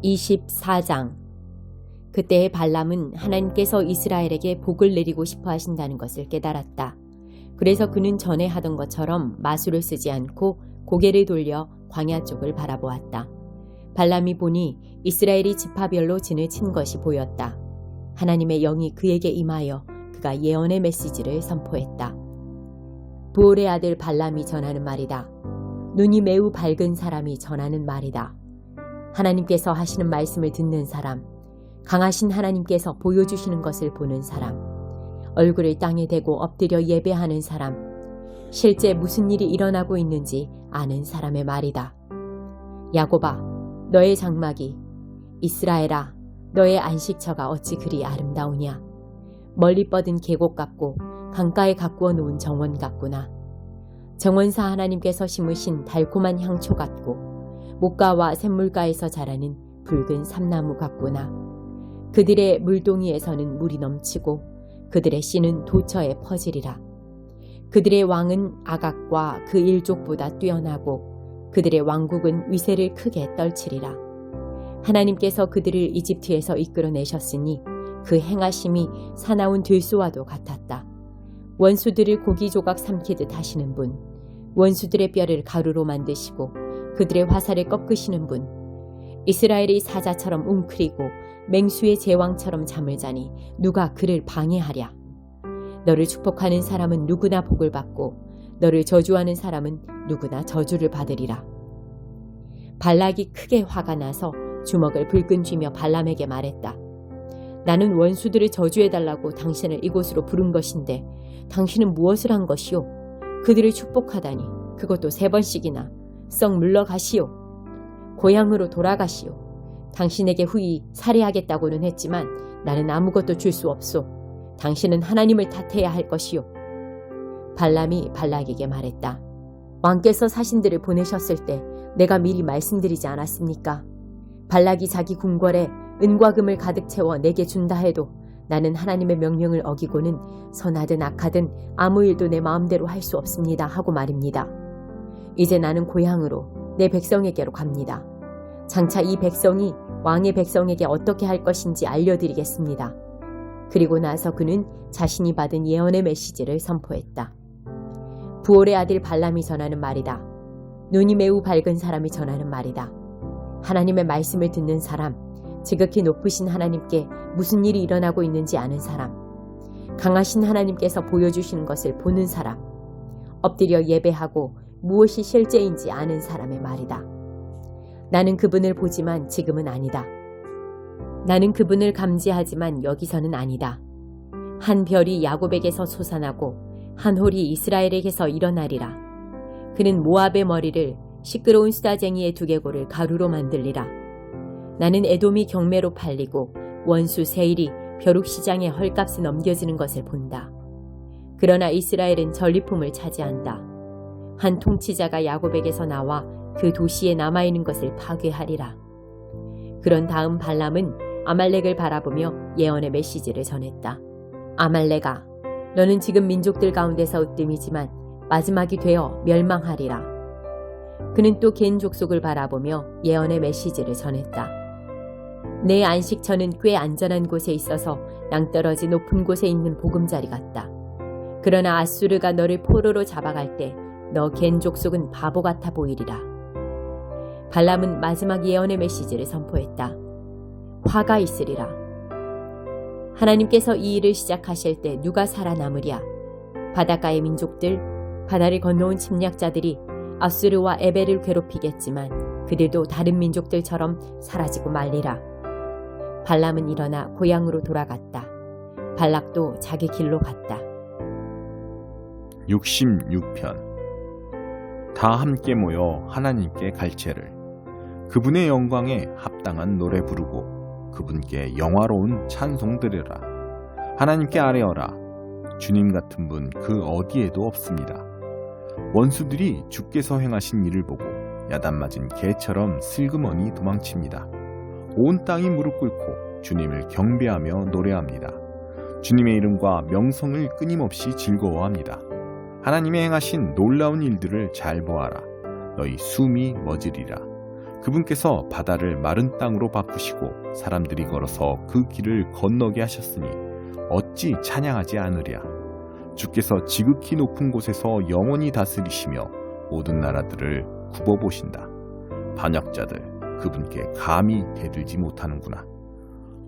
24장. 그때의 발람은 하나님께서 이스라엘에게 복을 내리고 싶어 하신다는 것을 깨달았다. 그래서 그는 전에 하던 것처럼 마술을 쓰지 않고 고개를 돌려 광야 쪽을 바라보았다. 발람이 보니 이스라엘이 지파별로 진을 친 것이 보였다. 하나님의 영이 그에게 임하여 그가 예언의 메시지를 선포했다. 부올의 아들 발람이 전하는 말이다. 눈이 매우 밝은 사람이 전하는 말이다. 하나님께서 하시는 말씀을 듣는 사람, 강하신 하나님께서 보여주시는 것을 보는 사람, 얼굴을 땅에 대고 엎드려 예배하는 사람, 실제 무슨 일이 일어나고 있는지 아는 사람의 말이다. 야곱아, 너의 장막이, 이스라엘아, 너의 안식처가 어찌 그리 아름다우냐. 멀리 뻗은 계곡 같고 강가에 가꾸어 놓은 정원 같구나. 정원사 하나님께서 심으신 달콤한 향초 같고 목가와 샘물가에서 자라는 붉은 삼나무 같구나. 그들의 물동이에서는 물이 넘치고 그들의 씨는 도처에 퍼지리라. 그들의 왕은 아각과 그 일족보다 뛰어나고 그들의 왕국은 위세를 크게 떨치리라. 하나님께서 그들을 이집트에서 이끌어내셨으니 그 행하심이 사나운 들소와도 같았다. 원수들을 고기 조각 삼키듯 하시는 분, 원수들의 뼈를 가루로 만드시고 그들의 화살을 꺾으시는 분, 이스라엘이 사자처럼 웅크리고 맹수의 제왕처럼 잠을 자니 누가 그를 방해하랴. 너를 축복하는 사람은 누구나 복을 받고 너를 저주하는 사람은 누구나 저주를 받으리라. 발락이 크게 화가 나서 주먹을 불끈 쥐며 발람에게 말했다. 나는 원수들을 저주해달라고 당신을 이곳으로 부른 것인데 당신은 무엇을 한 것이오? 그들을 축복하다니 그것도 3번씩이나. 썩 물러가시오. 고향으로 돌아가시오. 당신에게 후히 살해하겠다고는 했지만 나는 아무것도 줄 수 없소. 당신은 하나님을 탓해야 할 것이오. 발람이 발락에게 말했다. 왕께서 사신들을 보내셨을 때 내가 미리 말씀드리지 않았습니까? 발락이 자기 궁궐에 은과 금을 가득 채워 내게 준다 해도 나는 하나님의 명령을 어기고는 선하든 악하든 아무 일도 내 마음대로 할 수 없습니다 하고 말입니다. 이제 나는 고향으로 내 백성에게로 갑니다. 장차 이 백성이 왕의 백성에게 어떻게 할 것인지 알려드리겠습니다. 그리고 나서 그는 자신이 받은 예언의 메시지를 선포했다. 부올의 아들 발람이 전하는 말이다. 눈이 매우 밝은 사람이 전하는 말이다. 하나님의 말씀을 듣는 사람, 지극히 높으신 하나님께 무슨 일이 일어나고 있는지 아는 사람, 강하신 하나님께서 보여주시는 것을 보는 사람, 엎드려 예배하고 무엇이 실제인지 아는 사람의 말이다. 나는 그분을 보지만 지금은 아니다. 나는 그분을 감지하지만 여기서는 아니다. 한 별이 야곱에게서 솟아나고 한 홀이 이스라엘에게서 일어나리라. 그는 모압의 머리를 시끄러운 수다쟁이의 두개골을 가루로 만들리라. 나는 에돔이 경매로 팔리고 원수 세일이 벼룩시장에 헐값에 넘겨지는 것을 본다. 그러나 이스라엘은 전리품을 차지한다. 한 통치자가 야곱에게서 나와 그 도시에 남아있는 것을 파괴하리라. 그런 다음 발람은 아말렉을 바라보며 예언의 메시지를 전했다. 아말렉아, 너는 지금 민족들 가운데서 으뜸이지만 마지막이 되어 멸망하리라. 그는 또 겐 족속을 바라보며 예언의 메시지를 전했다. 내 안식처는 꽤 안전한 곳에 있어서 낭떠러지 높은 곳에 있는 보금자리 같다. 그러나 아수르가 너를 포로로 잡아갈 때 너 겐 족속은 바보 같아 보이리라. 발람은 마지막 예언의 메시지를 선포했다. 화가 있으리라. 하나님께서 이 일을 시작하실 때 누가 살아남으랴. 바닷가의 민족들, 바다를 건너온 침략자들이 아수르와 에벨을 괴롭히겠지만 그들도 다른 민족들처럼 사라지고 말리라. 발람은 일어나 고향으로 돌아갔다. 발락도 자기 길로 갔다. 66편. 다 함께 모여 하나님께 갈채를, 그분의 영광에 합당한 노래 부르고 그분께 영화로운 찬송 드려라. 하나님께 아뢰어라. 주님 같은 분 그 어디에도 없습니다. 원수들이 주께서 행하신 일을 보고 야단맞은 개처럼 슬그머니 도망칩니다. 온 땅이 무릎 꿇고 주님을 경배하며 노래합니다. 주님의 이름과 명성을 끊임없이 즐거워합니다. 하나님의 행하신 놀라운 일들을 잘 보아라. 너희 숨이 멎으리라. 그분께서 바다를 마른 땅으로 바꾸시고 사람들이 걸어서 그 길을 건너게 하셨으니 어찌 찬양하지 않으랴. 주께서 지극히 높은 곳에서 영원히 다스리시며 모든 나라들을 굽어보신다. 반역자들 그분께 감히 대들지 못하는구나.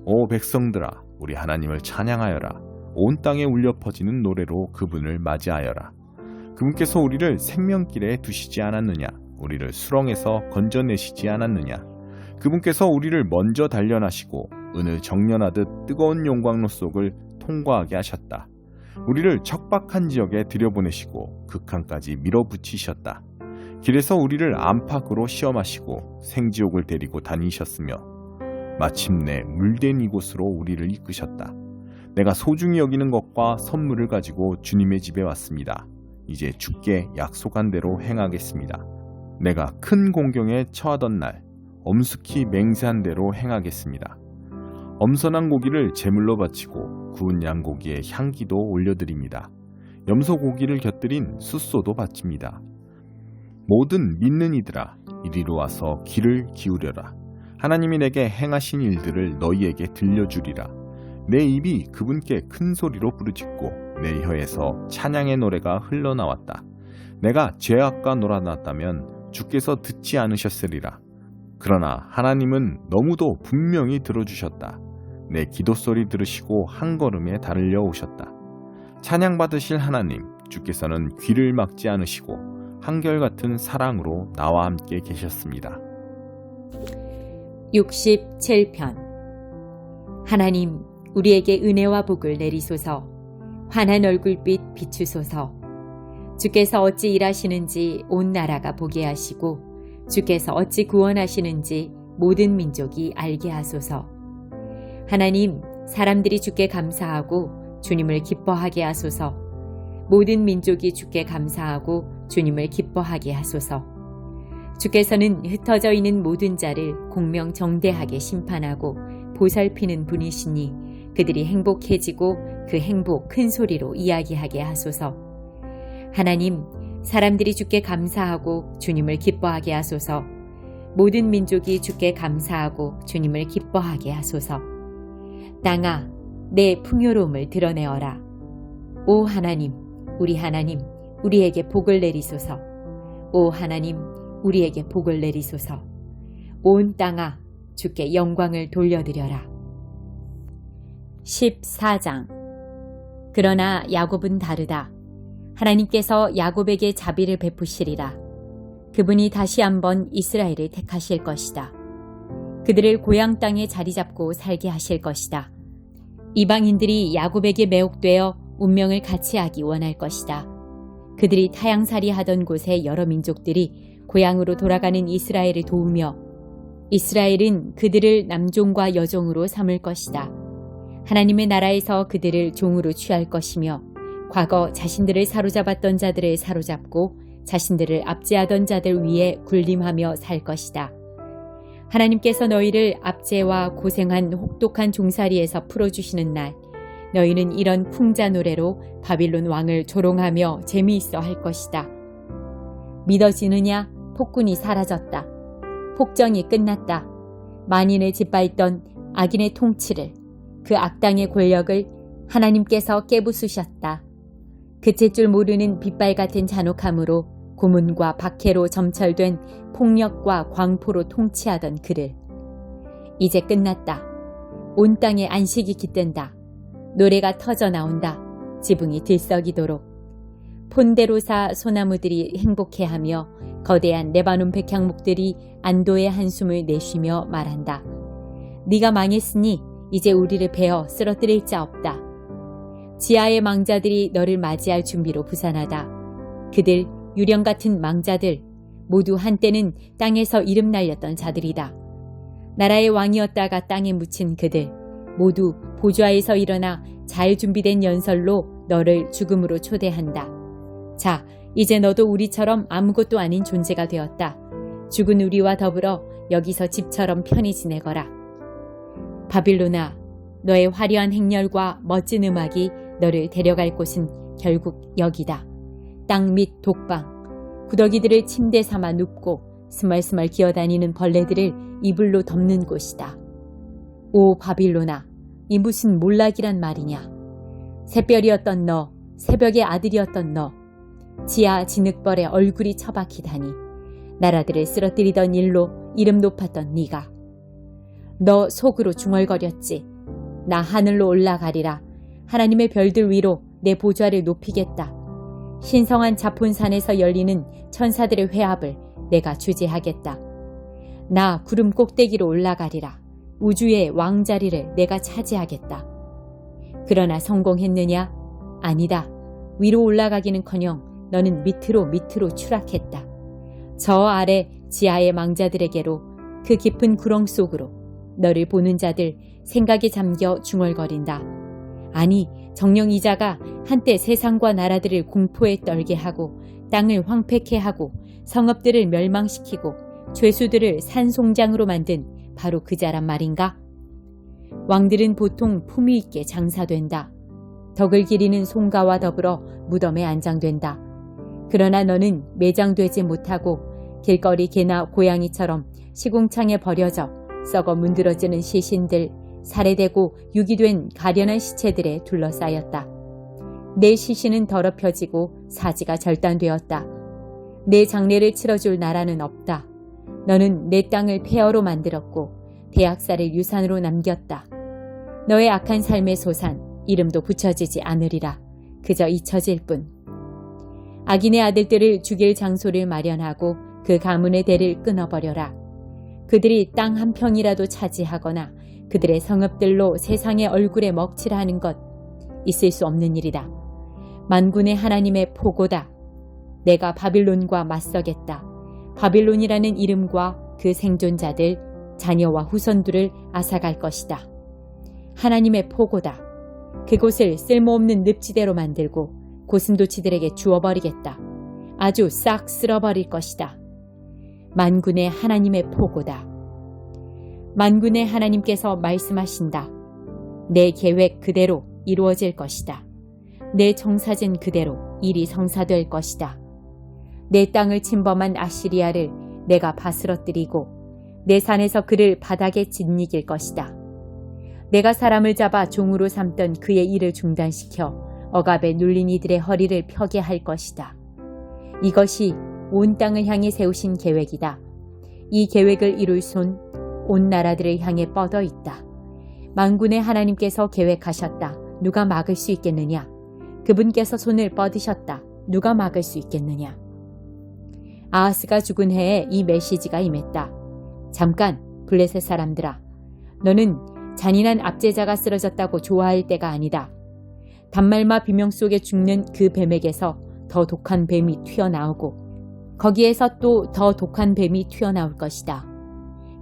오 백성들아, 우리 하나님을 찬양하여라. 온 땅에 울려 퍼지는 노래로 그분을 맞이하여라. 그분께서 우리를 생명길에 두시지 않았느냐? 우리를 수렁에서 건져내시지 않았느냐? 그분께서 우리를 먼저 단련하시고 은을 정련하듯 뜨거운 용광로 속을 통과하게 하셨다. 우리를 척박한 지역에 들여보내시고 극한까지 밀어붙이셨다. 길에서 우리를 안팎으로 시험하시고 생지옥을 데리고 다니셨으며 마침내 물된 이곳으로 우리를 이끄셨다. 내가 소중히 여기는 것과 선물을 가지고 주님의 집에 왔습니다. 이제 주께 약속한 대로 행하겠습니다. 내가 큰 공경에 처하던 날 엄숙히 맹세한 대로 행하겠습니다. 엄선한 고기를 제물로 바치고 구운 양고기에 향기도 올려드립니다. 염소 고기를 곁들인 숫소도 바칩니다. 모든 믿는 이들아, 이리로 와서 귀를 기울여라. 하나님이 내게 행하신 일들을 너희에게 들려주리라. 내 입이 그분께 큰 소리로 부르짖고 내 혀에서 찬양의 노래가 흘러나왔다. 내가 죄악과 놀아났다면 주께서 듣지 않으셨으리라. 그러나 하나님은 너무도 분명히 들어주셨다. 내 기도소리 들으시고 한 걸음에 달려 오셨다. 찬양받으실 하나님, 주께서는 귀를 막지 않으시고 한결같은 사랑으로 나와 함께 계셨습니다. 67편. 하나님, 우리에게 은혜와 복을 내리소서. 환한 얼굴빛 비추소서. 주께서 어찌 일하시는지 온 나라가 보게 하시고 주께서 어찌 구원하시는지 모든 민족이 알게 하소서. 하나님, 사람들이 주께 감사하고 주님을 기뻐하게 하소서. 모든 민족이 주께 감사하고 주님을 기뻐하게 하소서. 주께서는 흩어져 있는 모든 자를 공명정대하게 심판하고 보살피는 분이시니 그들이 행복해지고 그 행복 큰 소리로 이야기하게 하소서. 하나님, 사람들이 주께 감사하고 주님을 기뻐하게 하소서. 모든 민족이 주께 감사하고 주님을 기뻐하게 하소서. 땅아, 내 풍요로움을 드러내어라. 오 하나님, 우리에게 복을 내리소서. 오 하나님, 우리에게 복을 내리소서. 온 땅아, 주께 영광을 돌려드려라. 14장. 그러나 야곱은 다르다. 하나님께서 야곱에게 자비를 베푸시리라. 그분이 다시 한번 이스라엘을 택하실 것이다. 그들을 고향 땅에 자리 잡고 살게 하실 것이다. 이방인들이 야곱에게 매혹되어 운명을 같이 하기 원할 것이다. 그들이 타향살이 하던 곳에 여러 민족들이 고향으로 돌아가는 이스라엘을 도우며 이스라엘은 그들을 남종과 여종으로 삼을 것이다. 하나님의 나라에서 그들을 종으로 취할 것이며 과거 자신들을 사로잡았던 자들을 사로잡고 자신들을 압제하던 자들 위에 군림하며 살 것이다. 하나님께서 너희를 압제와 고생한 혹독한 종살이에서 풀어주시는 날 너희는 이런 풍자 노래로 바빌론 왕을 조롱하며 재미있어 할 것이다. 믿어지느냐? 폭군이 사라졌다. 폭정이 끝났다. 만인을 짓밟던 악인의 통치를, 그 악당의 권력을 하나님께서 깨부수셨다. 그칠 줄 모르는 빛발 같은 잔혹함으로 고문과 박해로 점철된 폭력과 광포로 통치하던 그를 이제 끝났다. 온 땅에 안식이 깃든다. 노래가 터져 나온다. 지붕이 들썩이도록. 폰데로사 소나무들이 행복해하며 거대한 레바논 백향목들이 안도의 한숨을 내쉬며 말한다. 네가 망했으니 이제 우리를 베어 쓰러뜨릴 자 없다. 지하의 망자들이 너를 맞이할 준비로 부산하다. 그들 유령 같은 망자들 모두 한때는 땅에서 이름 날렸던 자들이다. 나라의 왕이었다가 땅에 묻힌 그들 모두 보좌에서 일어나 잘 준비된 연설로 너를 죽음으로 초대한다. 자, 이제 너도 우리처럼 아무것도 아닌 존재가 되었다. 죽은 우리와 더불어 여기서 집처럼 편히 지내거라. 바빌론아, 너의 화려한 행렬과 멋진 음악이 너를 데려갈 곳은 결국 여기다. 땅 및 독방, 구더기들을 침대 삼아 눕고 스멀스멀 기어다니는 벌레들을 이불로 덮는 곳이다. 오 바빌로나, 이 무슨 몰락이란 말이냐. 새별이었던 너, 새벽의 아들이었던 너, 지하 진흙벌에 얼굴이 처박히다니, 나라들을 쓰러뜨리던 일로 이름 높았던 네가. 너 속으로 중얼거렸지. 나 하늘로 올라가리라. 하나님의 별들 위로 내 보좌를 높이겠다. 신성한 자폰산에서 열리는 천사들의 회합을 내가 주재하겠다. 나 구름 꼭대기로 올라가리라. 우주의 왕자리를 내가 차지하겠다. 그러나 성공했느냐? 아니다. 위로 올라가기는커녕 너는 밑으로 추락했다. 저 아래 지하의 망자들에게로, 그 깊은 구렁 속으로 너를 보는 자들 생각에 잠겨 중얼거린다. 아니, 정령 이자가 한때 세상과 나라들을 공포에 떨게 하고 땅을 황폐케 하고 성읍들을 멸망시키고 죄수들을 산송장으로 만든 바로 그자란 말인가? 왕들은 보통 품위 있게 장사된다. 덕을 기리는 송가와 더불어 무덤에 안장된다. 그러나 너는 매장되지 못하고 길거리 개나 고양이처럼 시궁창에 버려져 썩어 문드러지는 시신들, 살해되고 유기된 가련한 시체들에 둘러싸였다. 내 시신은 더럽혀지고 사지가 절단되었다. 내 장례를 치러줄 나라는 없다. 너는 내 땅을 폐허로 만들었고 대학살을 유산으로 남겼다. 너의 악한 삶의 소산, 이름도 붙여지지 않으리라. 그저 잊혀질 뿐. 악인의 아들들을 죽일 장소를 마련하고 그 가문의 대를 끊어버려라. 그들이 땅 한 평이라도 차지하거나 그들의 성읍들로 세상의 얼굴에 먹칠하는 것, 있을 수 없는 일이다. 만군의 하나님의 포고다. 내가 바빌론과 맞서겠다. 바빌론이라는 이름과 그 생존자들, 자녀와 후손들을 앗아갈 것이다. 하나님의 포고다. 그곳을 쓸모없는 늪지대로 만들고 고슴도치들에게 주어버리겠다. 아주 싹 쓸어버릴 것이다. 만군의 하나님의 포고다. 만군의 하나님께서 말씀하신다. 내 계획 그대로 이루어질 것이다. 내 정사진 그대로 일이 성사될 것이다. 내 땅을 침범한 아시리아를 내가 바스러뜨리고 내 산에서 그를 바닥에 짓이길 것이다. 내가 사람을 잡아 종으로 삼던 그의 일을 중단시켜 억압에 눌린 이들의 허리를 펴게 할 것이다. 이것이 온 땅을 향해 세우신 계획이다. 이 계획을 이룰 손, 온 나라들을 향해 뻗어 있다. 만군의 하나님께서 계획하셨다. 누가 막을 수 있겠느냐? 그분께서 손을 뻗으셨다. 누가 막을 수 있겠느냐? 아하스가 죽은 해에 이 메시지가 임했다. 잠깐, 블레셋 사람들아. 너는 잔인한 압제자가 쓰러졌다고 좋아할 때가 아니다. 단말마 비명 속에 죽는 그 뱀에게서 더 독한 뱀이 튀어나오고 거기에서 또 더 독한 뱀이 튀어나올 것이다.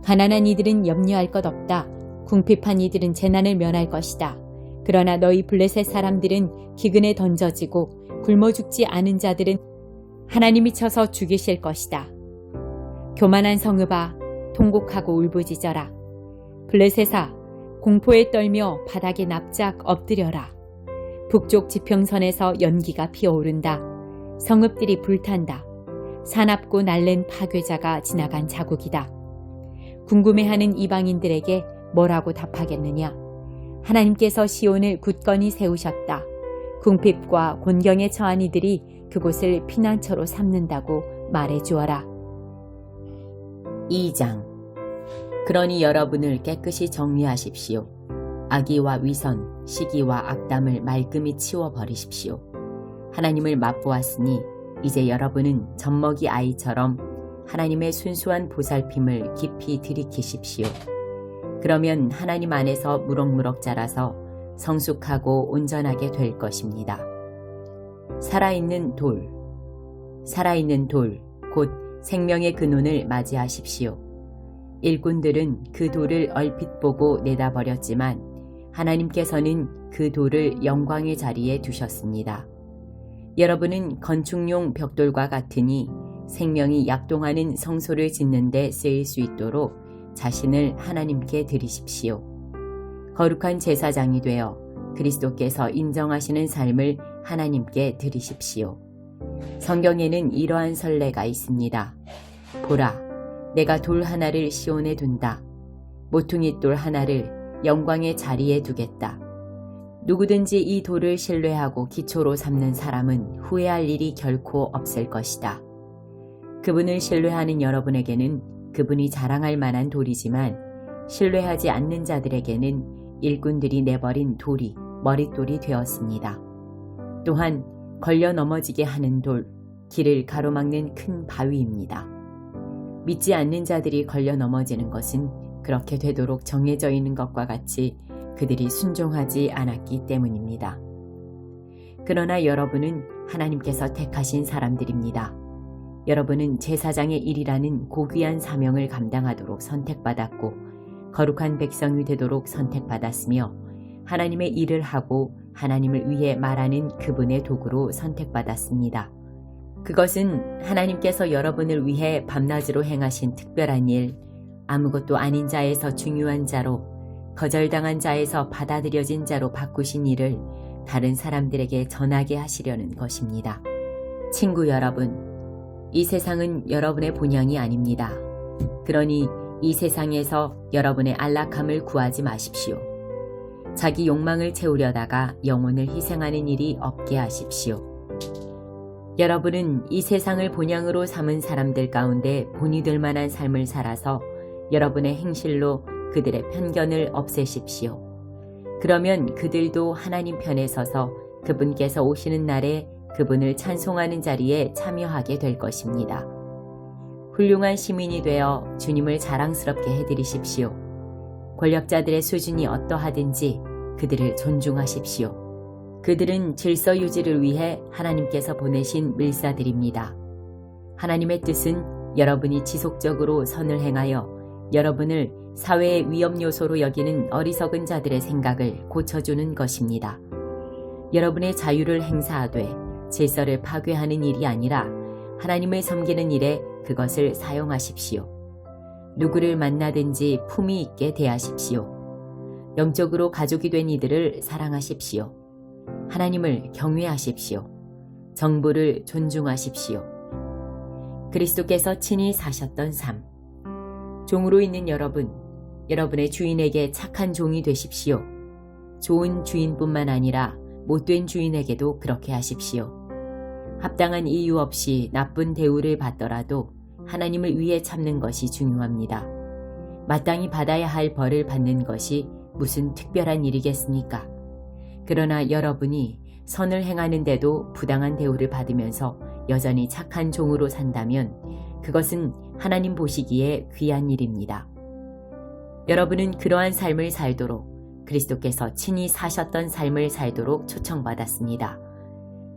가난한 이들은 염려할 것 없다. 궁핍한 이들은 재난을 면할 것이다. 그러나 너희 블레셋 사람들은 기근에 던져지고 굶어 죽지 않은 자들은 하나님이 쳐서 죽이실 것이다. 교만한 성읍아, 통곡하고 울부짖어라. 블레셋아, 공포에 떨며 바닥에 납작 엎드려라. 북쪽 지평선에서 연기가 피어오른다. 성읍들이 불탄다. 사납고 날랜 파괴자가 지나간 자국이다. 궁금해하는 이방인들에게 뭐라고 답하겠느냐? 하나님께서 시온을 굳건히 세우셨다. 궁핍과 곤경에 처한 이들이 그곳을 피난처로 삼는다고 말해주어라. 2장. 그러니 여러분을 깨끗이 정리하십시오. 악의와 위선, 시기와 악담을 말끔히 치워버리십시오. 하나님을 맛보았으니 이제 여러분은 젖먹이 아이처럼 하나님의 순수한 보살핌을 깊이 들이키십시오. 그러면 하나님 안에서 무럭무럭 자라서 성숙하고 온전하게 될 것입니다. 살아있는 돌, 곧 생명의 근원을 맞이하십시오. 일꾼들은 그 돌을 얼핏 보고 내다버렸지만 하나님께서는 그 돌을 영광의 자리에 두셨습니다. 여러분은 건축용 벽돌과 같으니 생명이 약동하는 성소를 짓는 데 쓰일 수 있도록 자신을 하나님께 드리십시오. 거룩한 제사장이 되어 그리스도께서 인정하시는 삶을 하나님께 드리십시오. 성경에는 이러한 선례가 있습니다. 보라, 내가 돌 하나를 시온에 둔다. 모퉁이 돌 하나를 영광의 자리에 두겠다. 누구든지 이 돌을 신뢰하고 기초로 삼는 사람은 후회할 일이 결코 없을 것이다. 그분을 신뢰하는 여러분에게는 그분이 자랑할 만한 돌이지만 신뢰하지 않는 자들에게는 일꾼들이 내버린 돌이 머릿돌이 되었습니다. 또한 걸려 넘어지게 하는 돌, 길을 가로막는 큰 바위입니다. 믿지 않는 자들이 걸려 넘어지는 것은 그렇게 되도록 정해져 있는 것과 같이 그들이 순종하지 않았기 때문입니다. 그러나 여러분은 하나님께서 택하신 사람들입니다. 여러분은 제사장의 일이라는 고귀한 사명을 감당하도록 선택받았고 거룩한 백성이 되도록 선택받았으며 하나님의 일을 하고 하나님을 위해 말하는 그분의 도구로 선택받았습니다. 그것은 하나님께서 여러분을 위해 밤낮으로 행하신 특별한 일, 아무것도 아닌 자에서 중요한 자로, 거절당한 자에서 받아들여진 자로 바꾸신 일을 다른 사람들에게 전하게 하시려는 것입니다. 친구 여러분, 이 세상은 여러분의 본향이 아닙니다. 그러니 이 세상에서 여러분의 안락함을 구하지 마십시오. 자기 욕망을 채우려다가 영혼을 희생하는 일이 없게 하십시오. 여러분은 이 세상을 본향으로 삼은 사람들 가운데 본이 될 만한 삶을 살아서 여러분의 행실로 그들의 편견을 없애십시오. 그러면 그들도 하나님 편에 서서 그분께서 오시는 날에 그분을 찬송하는 자리에 참여하게 될 것입니다. 훌륭한 시민이 되어 주님을 자랑스럽게 해드리십시오. 권력자들의 수준이 어떠하든지 그들을 존중하십시오. 그들은 질서 유지를 위해 하나님께서 보내신 밀사들입니다. 하나님의 뜻은 여러분이 지속적으로 선을 행하여 여러분을 사회의 위험 요소로 여기는 어리석은 자들의 생각을 고쳐주는 것입니다. 여러분의 자유를 행사하되 질서를 파괴하는 일이 아니라 하나님을 섬기는 일에 그것을 사용하십시오. 누구를 만나든지 품위 있게 대하십시오. 영적으로 가족이 된 이들을 사랑하십시오. 하나님을 경외하십시오. 정부를 존중하십시오. 그리스도께서 친히 사셨던 삶. 종으로 있는 여러분, 여러분의 주인에게 착한 종이 되십시오. 좋은 주인뿐만 아니라 못된 주인에게도 그렇게 하십시오. 합당한 이유 없이 나쁜 대우를 받더라도 하나님을 위해 참는 것이 중요합니다. 마땅히 받아야 할 벌을 받는 것이 무슨 특별한 일이겠습니까? 그러나 여러분이 선을 행하는데도 부당한 대우를 받으면서 여전히 착한 종으로 산다면 그것은 하나님 보시기에 귀한 일입니다. 여러분은 그러한 삶을 살도록 그리스도께서 친히 사셨던 삶을 살도록 초청받았습니다.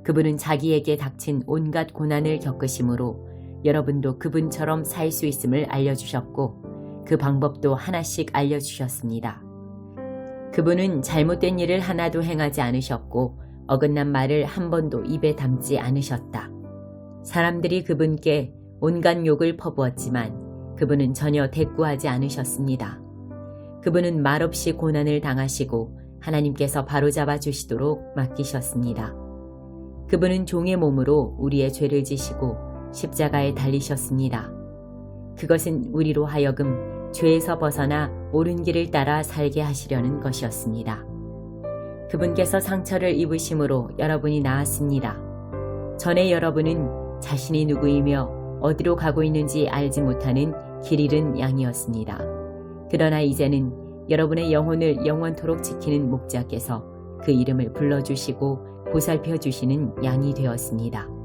그분은 자기에게 닥친 온갖 고난을 겪으심으로 여러분도 그분처럼 살 수 있음을 알려주셨고 그 방법도 하나씩 알려주셨습니다. 그분은 잘못된 일을 하나도 행하지 않으셨고 어긋난 말을 한 번도 입에 담지 않으셨다. 사람들이 그분께 온갖 욕을 퍼부었지만 그분은 전혀 대꾸하지 않으셨습니다. 그분은 말없이 고난을 당하시고 하나님께서 바로잡아 주시도록 맡기셨습니다. 그분은 종의 몸으로 우리의 죄를 지시고 십자가에 달리셨습니다. 그것은 우리로 하여금 죄에서 벗어나 옳은 길을 따라 살게 하시려는 것이었습니다. 그분께서 상처를 입으심으로 여러분이 나았습니다. 전에 여러분은 자신이 누구이며 어디로 가고 있는지 알지 못하는 길 잃은 양이었습니다. 그러나 이제는 여러분의 영혼을 영원토록 지키는 목자께서 그 이름을 불러주시고 보살펴 주시는 양이 되었습니다.